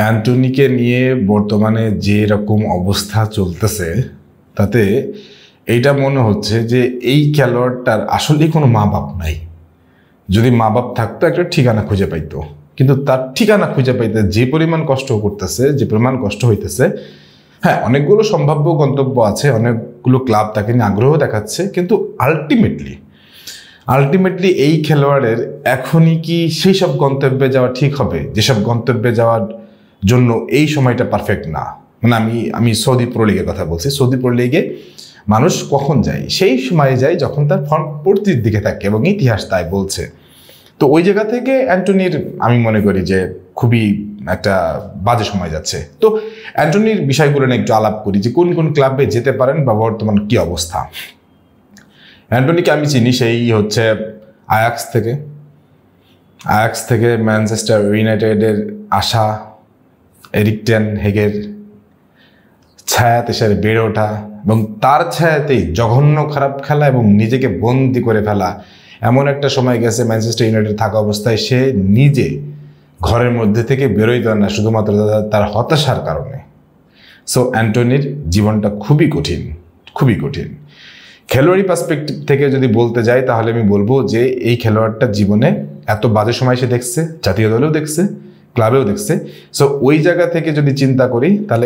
অ্যান্টনিকে নিয়ে বর্তমানে যে রকম অবস্থা চলতেছে তাতে এইটা মনে হচ্ছে যে এই খেলোয়াড়টার আসলেই কোনো মা বাপ নাই। যদি মা বাপ থাকতো একটা ঠিকানা খুঁজে পাইতো, কিন্তু তার ঠিকানা খুঁজে পাইতে যে পরিমাণ কষ্ট করতেছে, যে পরিমাণ কষ্ট হইতেছে। হ্যাঁ, অনেকগুলো সম্ভাব্য গন্তব্য আছে, অনেকগুলো ক্লাব তাকে নিয়ে আগ্রহ দেখাচ্ছে, কিন্তু আলটিমেটলি এই খেলোয়াড়ের এখনই কি সেই সব গন্তব্যে যাওয়া ঠিক হবে যেসব গন্তব্যে যাওয়ার জন্য এই সময়টা পারফেক্ট না? মানে আমি সৌদি প্রো লিগের কথা বলছি। সৌদি প্রো লিগে মানুষ কখন যায়? সেই সময়ে যায় যখন তার ফর্ম পড়তির দিকে থাকে, এবং ইতিহাস তাই বলছে। তো ওই জায়গা থেকে অ্যান্টনির আমি মনে করি যে খুবই একটা বাজে সময় যাচ্ছে। তো অ্যান্টনির বিষয়গুলো নিয়ে একটু আলাপ করি যে কোন কোন ক্লাবে যেতে পারেন বা বর্তমান কি অবস্থা। অ্যান্টনিকে আমি চিনি সেই হচ্ছে আয়াক্স থেকে ম্যানচেস্টার ইউনাইটেডের আসা, এরিক টেন হেগের ছায়াতে সে বেড়ে ওঠা এবং তার ছায়াতেই জঘন্য খারাপ খেলা এবং নিজেকে বন্দি করে ফেলা। এমন একটা সময় গেছে ম্যানচেস্টার ইউনাইটেড থাকা অবস্থায় সে নিজে ঘরের মধ্যে থেকে বেরোইতে না, শুধুমাত্র তার হতাশার কারণে। সো অ্যান্টনির জীবনটা খুবই কঠিন। খেলোয়াড়ি পার্সপেক্টিভ থেকে যদি বলতে যাই তাহলে আমি বলবো যে এই খেলোয়াড়টার জীবনে এত বাজে সময় সে দেখছে, জাতীয় দলেও দেখছে, ক্লাবেও দেখছে। সো ওই জায়গা থেকে যদি চিন্তা করি তাহলে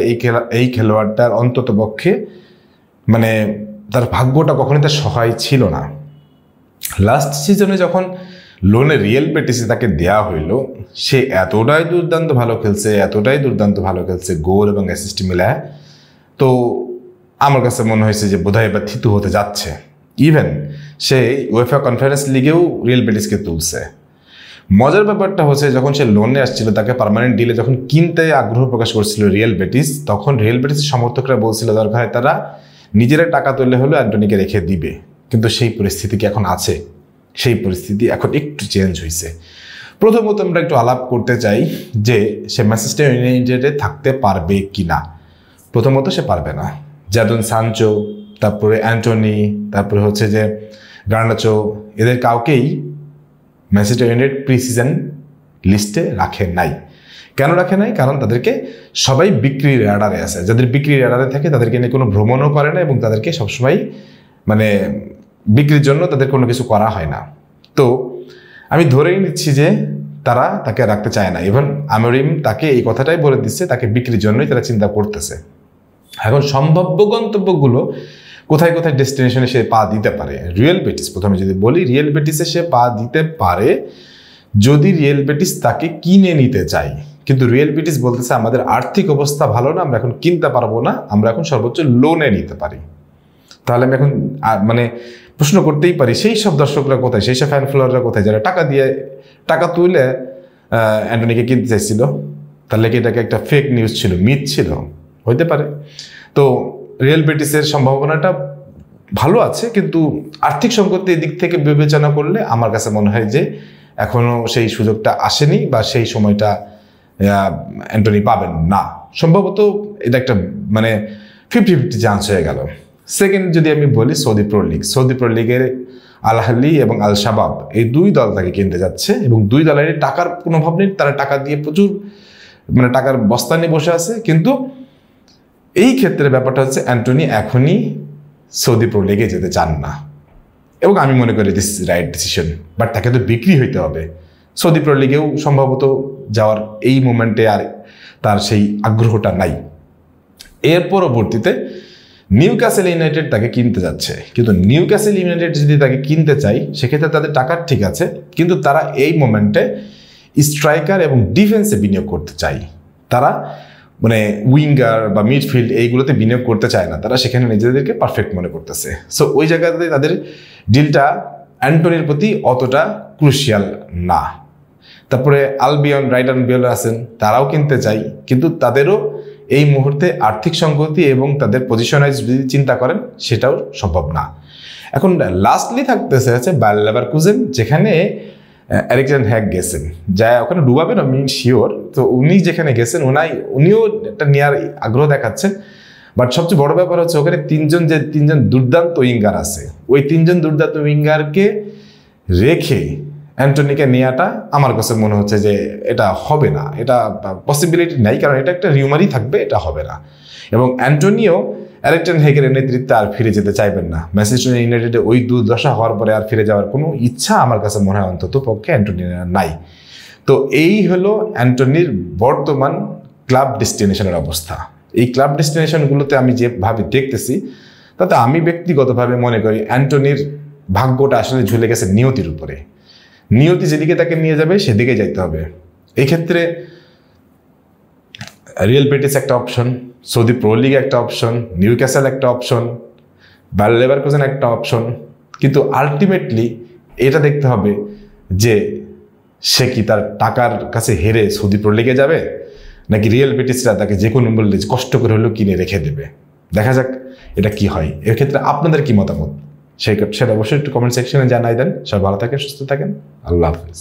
এই খেলোয়াড়টার অন্তত পক্ষে মানে তার ভাগ্যটা কখনোই তার সহায় ছিল না। লাস্ট সিজনে যখন লোনে রিয়েল বেটিসে তাকে দেওয়া হইলো, সে এতটাই দুর্দান্ত ভালো খেলছে গোল এবং অ্যাসিস্ট মিলায়। তো আমার কাছে মনে হয়েছে যে বোধহয় এবার থিতু হতে যাচ্ছে। ইভেন সে উয়েফা কনফারেন্স লিগেও রিয়েল বেটিসকে তুলছে। মজার ব্যাপারটা হচ্ছে যখন সে লোনে আসছিল, তাকে পার্মানেন্ট ডিলে যখন কিনতে আগ্রহ প্রকাশ করছিল রিয়েল বেটিস, তখন রিয়েল বেটিসের সমর্থকরা বলছিল দরকার হয় তারা নিজেরা টাকা তুললে হলেও অ্যান্টনিকে রেখে দিবে। কিন্তু সেই পরিস্থিতি কি এখন আছে? সেই পরিস্থিতি এখন একটু চেঞ্জ হয়েছে। প্রথমত আমরা একটু আলাপ করতে চাই যে সে ম্যানচেস্টার ইউনাইটেডে থাকতে পারবে কি না। প্রথমত সে পারবে না। জাদন সানচো, তারপরে অ্যান্টনি, তারপরে হচ্ছে যে গার্নাচো, এদের কাউকেই ম্যানচেস্টার ইউনাইটেড প্রি সিজন লিস্টে রাখে নাই। কেন রাখে নাই? কারণ তাদেরকে সবাই বিক্রির রাডারে আছে। যাদের বিক্রির রাডারে থাকে তাদেরকে নিয়ে কোনো ভ্রমণও করে না এবং তাদেরকে সবসময় মানে বিক্রির জন্য তাদের কোনো কিছু করা হয় না। তো আমি ধরেই নিচ্ছি যে তারা তাকে রাখতে চায় না। ইভেন আমরিম তাকে এই কথাটাই বলে দিচ্ছে, তাকে বিক্রির জন্যই তারা চিন্তা করতেছে। এখন সম্ভাব্য গন্তব্যগুলো কোথায় ডেস্টিনেশনে সে পা দিতে পারে। রিয়েল বেটিস, প্রথমে যদি বলি রিয়েল বেটিসে সে পা দিতে পারে যদি রিয়েল বেটিস তাকে কিনে নিতে চায়। কিন্তু রিয়েল বেটিস বলতেছে আমাদের আর্থিক অবস্থা ভালো না, আমরা এখন কিনতে পারবো না, আমরা এখন সর্বোচ্চ লোনে নিতে পারি। তাহলে আমি এখন মানে প্রশ্ন করতেই পারি সেই সব দর্শকরা কোথায়, সেই সব ফ্যান ফলোয়াররা কোথায় যারা টাকা তুলে অ্যান্টনিকে কিনতে চাইছিল? তাহলে কি এটাকে একটা ফেক নিউজ ছিল, মিথ ছিল? হইতে পারে। তো রিয়েল বেটিসের সম্ভাবনাটা ভালো আছে, কিন্তু আর্থিক সংকটের দিক থেকে বিবেচনা করলে আমার কাছে মনে হয় যে এখনো সেই সুযোগটা আসেনি বা সেই সময়টা অ্যান্টনি পাবেন না। সম্ভবত এটা একটা মানে 50-50 চান্স হয়ে গেল। সেকেন্ড যদি আমি বলি সৌদি প্রো লিগের আল আহলি এবং আল শাবাব, এই দুই দল তাকে কিনতে যাচ্ছে এবং দুই দলের টাকার কোনো অভাব নেই। তারা টাকা দিয়ে প্রচুর মানে টাকার বস্তা নিয়ে বসে আছে। কিন্তু এই ক্ষেত্রে ব্যাপারটা হচ্ছে অ্যান্টনি এখনই সৌদি প্রো লিগে যেতে চান না এবং আমি মনে করি দিস রাইট ডিসিশন। বাট তাকে তো বিক্রি হইতে হবে। সৌদি প্রো লিগেও সম্ভবত যাওয়ার এই মোমেন্টে আর তার সেই আগ্রহটা নাই। এর পরবর্তীতে নিউক্যাসল ইউনাইটেড তাকে কিনতে যাচ্ছে। কিন্তু নিউক্যাসল ইউনাইটেড যদি তাকে কিনতে চাই সেক্ষেত্রে তাদের টাকার ঠিক আছে, কিন্তু তারা এই মোমেন্টে স্ট্রাইকার এবং ডিফেন্সে বিনিয়োগ করতে চাই। তারা মানে উইঙ্গার বা মিডফিল্ড এইগুলোতে বিনিয়োগ করতে চায় না। তারা সেখানে নিজেদেরকে পারফেক্ট মনে করতেছে। সো ওই জায়গাতে তাদের ডিলটা অ্যান্টনির প্রতি অতটা ক্রুশিয়াল না। তারপরে ব্রাইটন বিয়লার আছেন, তারাও কিনতে চাই, কিন্তু তাদেরও এই মুহূর্তে আর্থিক সংগতি এবং তাদের পজিশনাইজ যদি চিন্তা করেন সেটাও সম্ভব না। এখন লাস্টলি থাকতেছে হচ্ছে বায়ার লেভারকুজেন, যেখানে এরিক টেন হ্যাগ গেছেন, যা ওখানে ডুবাবেন আমি শিওর। তো উনি যেখানে গেছেন উনিও একটা নেওয়ার আগ্রহ দেখাচ্ছেন। বাট সবচেয়ে বড় ব্যাপার হচ্ছে ওখানে তিনজন দুর্দান্ত উইঙ্গার আছে। ওই তিনজন দুর্দান্ত উইঙ্গারকে রেখে অ্যান্টনিকে নেওয়াটা আমার কাছে মনে হচ্ছে যে এটা হবে না, এটা পসিবিলিটি নাই, কারণ এটা একটা রিউমারই থাকবে, এটা হবে না। এবং অ্যান্টনিও এরিক টেন হেগের নেতৃত্বে আর ফিরে যেতে চাইবেন না। ম্যানচেস্টার ইউনাইটেডে ওই দুর্দশা হওয়ার পরে আর ফিরে যাওয়ার কোনো ইচ্ছা আমার কাছে মনে হয় অন্তত পক্ষে অ্যান্টনির নাই। তো এই হলো অ্যান্টনির বর্তমান ক্লাব ডেস্টিনেশনের অবস্থা। এই ক্লাব ডেস্টিনেশনগুলোতে আমি যেভাবে দেখতেছি তাতে আমি ব্যক্তিগতভাবে মনে করি অ্যান্টনির ভাগ্যটা আসলে ঝুলে গেছে নিয়তির উপরে। নিয়তি যেদিকে তাকে নিয়ে যাবে সেদিকে যাইতে হবে। এই ক্ষেত্রে রিয়াল বেটিস একটা অপশন, সৌদি প্রো লিগ একটা অপশন, নিউক্যাসল একটা অপশন, বায়ার লেভারকুসেন একটা অপশন। কিন্তু আলটিমেটলি এটা দেখতে হবে যে সে কি তার টাকার কাছে হেরে সৌদি প্রো লিগে যাবে, নাকি রিয়াল বেটিসরা তাকে যে কোনো মূল্যে কষ্ট করে হলেও কিনে রেখে দেবে। দেখা যাক এটা কি হয়। এর ক্ষেত্রে আপনাদের কি মতামত সেটা অবশ্যই একটু কমেন্ট সেকশনে জানাই দেন। সবাই ভালো থাকেন, সুস্থ থাকেন, আল্লাহ হাফিজ।